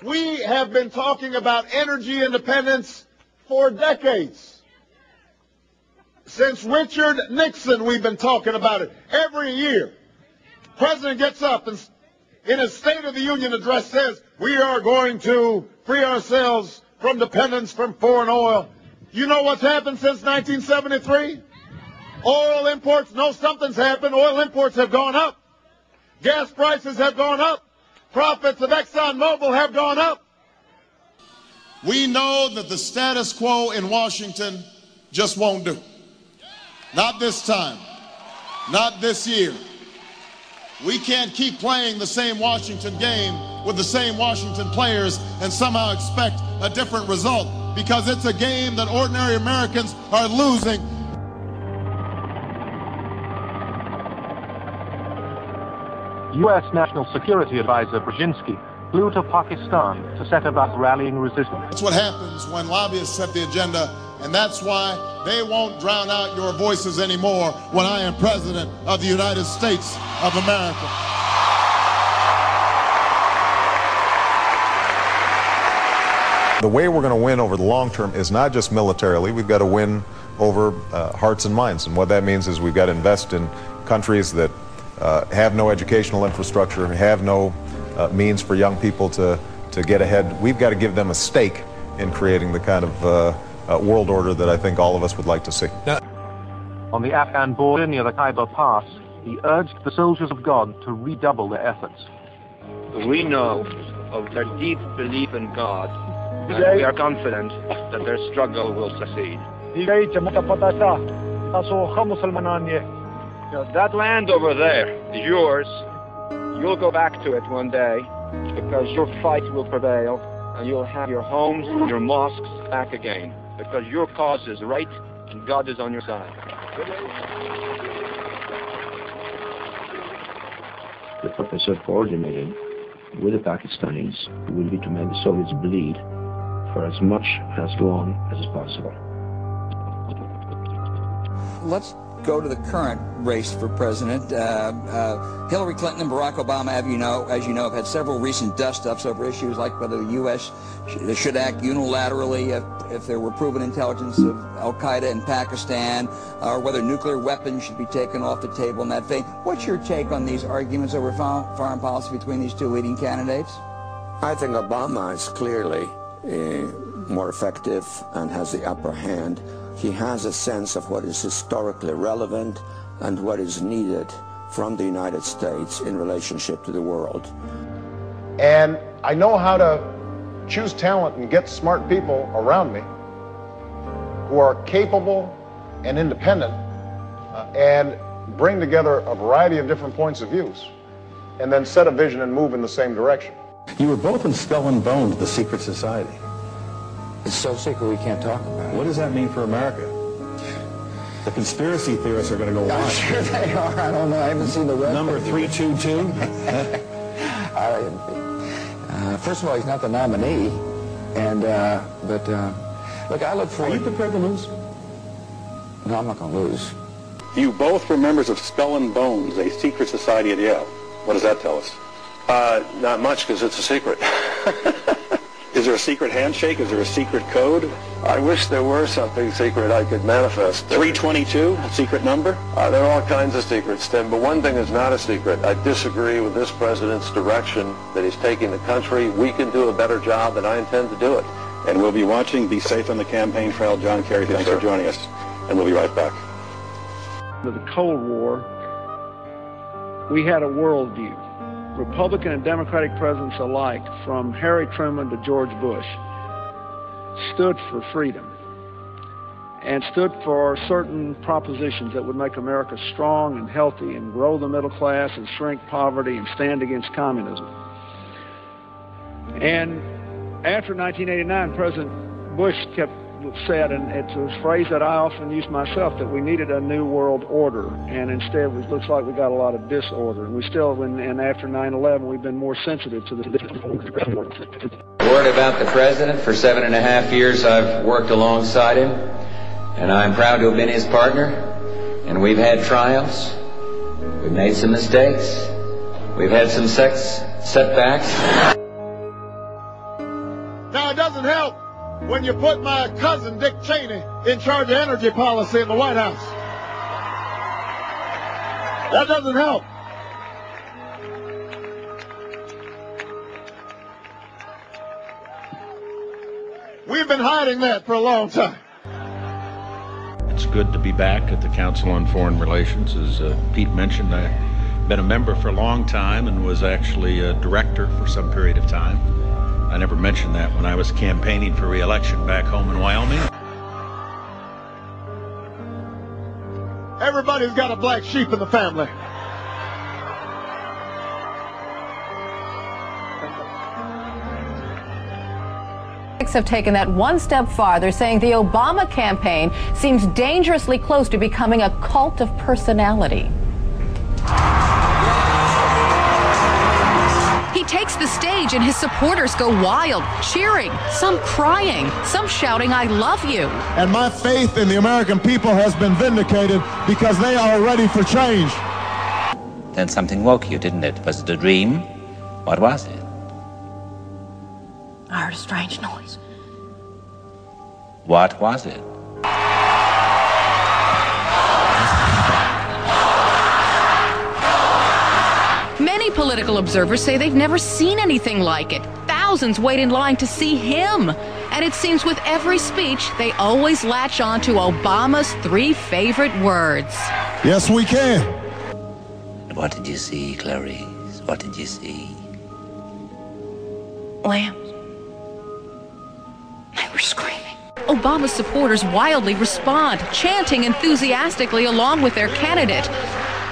We have been talking about energy independence for decades. Since Richard Nixon, we've been talking about it every year. The president gets up and in his State of the Union address says, we are going to free ourselves from dependence from foreign oil. You know what's happened since 1973? Oil imports, no, something's happened. Oil imports have gone up. Gas prices have gone up. Profits of ExxonMobil have gone up. We know that the status quo in Washington just won't do. Not this time. Not this year. We can't keep playing the same Washington game with the same Washington players and somehow expect a different result, because it's a game that ordinary Americans are losing. U.S. National Security Advisor Brzezinski flew to Pakistan to set about rallying resistance. That's what happens when lobbyists set the agenda, and that's why they won't drown out your voices anymore when I am President of the United States of America. The way we're going to win over the long term is not just militarily. We've got to win over hearts and minds, and what that means is we've got to invest in countries that have no educational infrastructure, have no means for young people to get ahead. We've got to give them a stake in creating the kind of world order that I think all of us would like to see. On the Afghan border near the Khyber Pass, he urged the soldiers of God to redouble their efforts. We know of their deep belief in God, and we are confident that their struggle will succeed. That land over there is yours. You'll go back to it one day, because your fight will prevail, and you'll have your homes and your mosques back again, because your cause is right and God is on your side. The purpose of coordinating with the Pakistanis will be to make the Soviets bleed for as long as is possible. Let's go to the current race for president. Hillary Clinton and Barack Obama, as you know, have had several recent dust-ups over issues like whether the U.S. should act unilaterally if there were proven intelligence of al-Qaeda in Pakistan, or whether nuclear weapons should be taken off the table in that vein. What's your take on these arguments over foreign policy between these two leading candidates? I think Obama is clearly more effective and has the upper hand. He has a sense of what is historically relevant and what is needed from the United States in relationship to the world. And I know how to choose talent and get smart people around me who are capable and independent and bring together a variety of different points of views and then set a vision and move in the same direction. You were both in Skull and Bones, the secret society. It's so secret we can't talk about it. What does that mean for America? The conspiracy theorists are going to go wild. I'm sure they are. I don't know. I haven't seen the rest. Number 322? First of all, he's not the nominee. But look, I look forward... Are you prepared to lose? No, I'm not going to lose. You both were members of Skull and Bones, a secret society at Yale. What does that tell us? Not much, because it's a secret. Is there a secret handshake? Is there a secret code? I wish there were something secret I could manifest. 322, a secret number? There are all kinds of secrets, Tim, but one thing is not a secret. I disagree with this president's direction that he's taking the country. We can do a better job, and I intend to do it. And we'll be watching. Be safe on the campaign trail. John Kerry, thanks for joining us. And we'll be right back. With the Cold War, we had a worldview. Republican and Democratic presidents alike, from Harry Truman to George Bush, stood for freedom and stood for certain propositions that would make America strong and healthy and grow the middle class and shrink poverty and stand against communism. And after 1989, President Bush said, and it's a phrase that I often use myself, that we needed a new world order, and instead it looks like we got a lot of disorder. And we still, and after 9/11, we've been more sensitive to the Word about the president. For 7.5 years I've worked alongside him, and I'm proud to have been his partner. And we've had triumphs, we've made some mistakes, we've had some setbacks. it doesn't help when you put my cousin Dick Cheney in charge of energy policy in the White House. That doesn't help. We've been hiding that for a long time. It's good to be back at the Council on Foreign Relations. As Pete mentioned, I've been a member for a long time and was actually a director for some period of time. I never mentioned that when I was campaigning for re-election back home in Wyoming. Everybody's got a black sheep in the family. Have taken that one step farther, saying the Obama campaign seems dangerously close to becoming a cult of personality. He takes the stage and his supporters go wild, cheering, some crying, some shouting, "I love you." And my faith in the American people has been vindicated because they are ready for change. Then something woke you, didn't it? Was it a dream? What was it? I heard a strange noise. What was it? Many political observers say they've never seen anything like it. Thousands wait in line to see him. And it seems with every speech, they always latch on to Obama's 3 favorite words. Yes, we can. What did you see, Clarice? What did you see? Lambs. They were screaming. Obama's supporters wildly respond, chanting enthusiastically along with their candidate.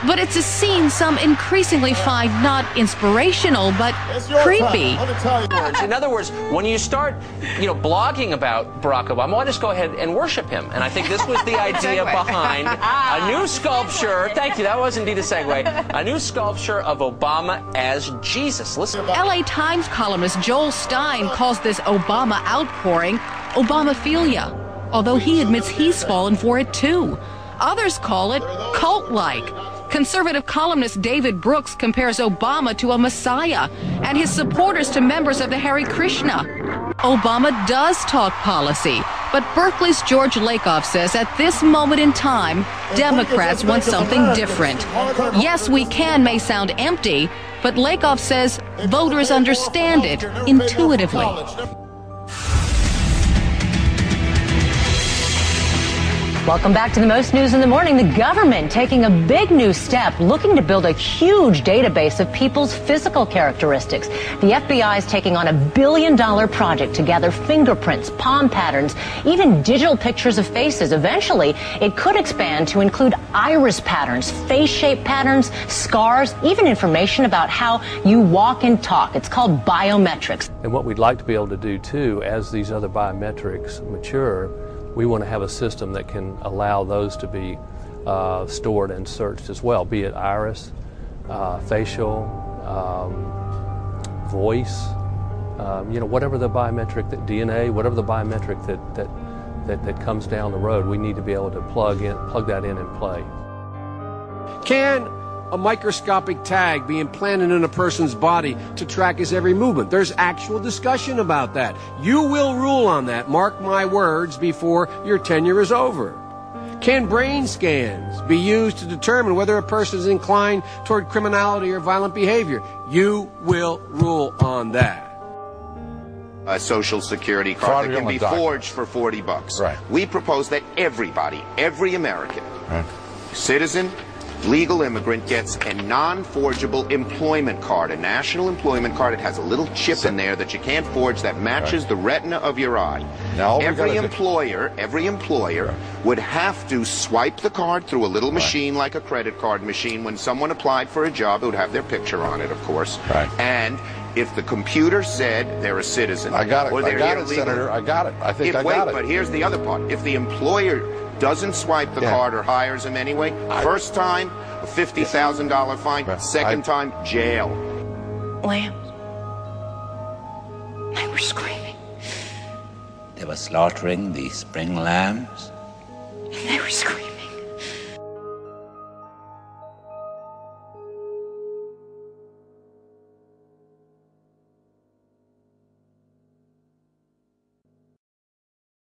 But it's a scene some increasingly find not inspirational, but creepy. In other words, when you start, blogging about Barack Obama, why just go ahead and worship him? And I think this was the idea behind a new sculpture. Thank you. That was indeed a segue. A new sculpture of Obama as Jesus. Listen. LA Times columnist Joel Stein calls this Obama outpouring Obamaphilia, although he admits he's fallen for it too. Others call it cult-like. Conservative columnist David Brooks compares Obama to a messiah and his supporters to members of the Hare Krishna. Obama does talk policy, but Berkeley's George Lakoff says at this moment in time, Democrats want something different. Yes, we can may sound empty, but Lakoff says voters understand it intuitively. Welcome back to the most news in the morning. The government taking a big new step, looking to build a huge database of people's physical characteristics. The FBI is taking on $1 billion project to gather fingerprints, palm patterns, even digital pictures of faces. Eventually, it could expand to include iris patterns, face shape patterns, scars, even information about how you walk and talk. It's called biometrics. And what we'd like to be able to do, too, as these other biometrics mature, we want to have a system that can allow those to be stored and searched as well, be it iris, facial, voice, whatever the biometric, that DNA, whatever the biometric that comes down the road, we need to be able to plug that in and play. Can a microscopic tag be implanted in a person's body to track his every movement? There's actual discussion about that. You will rule on that, mark my words, before your tenure is over. Can brain scans be used to determine whether a person is inclined toward criminality or violent behavior? You will rule on that. A social security card that can be forged for $40. Right. We propose that everybody, every American, citizen, legal immigrant, gets a non-forgeable employment card, a national employment card. It has a little chip in there that you can't forge that matches the retina of your eye. Now, every employer would have to swipe the card through a little machine like a credit card machine. When someone applied for a job, it would have their picture on it, of course. And if the computer said they're a citizen, I got it. Or they're I got it, Senator. I got it. I think I got it. But here's the other part. If the employer doesn't swipe the card or hires him anyway, first time, a $50,000 fine. Second time, jail. Lambs. They were screaming. They were slaughtering the spring lambs. They were screaming.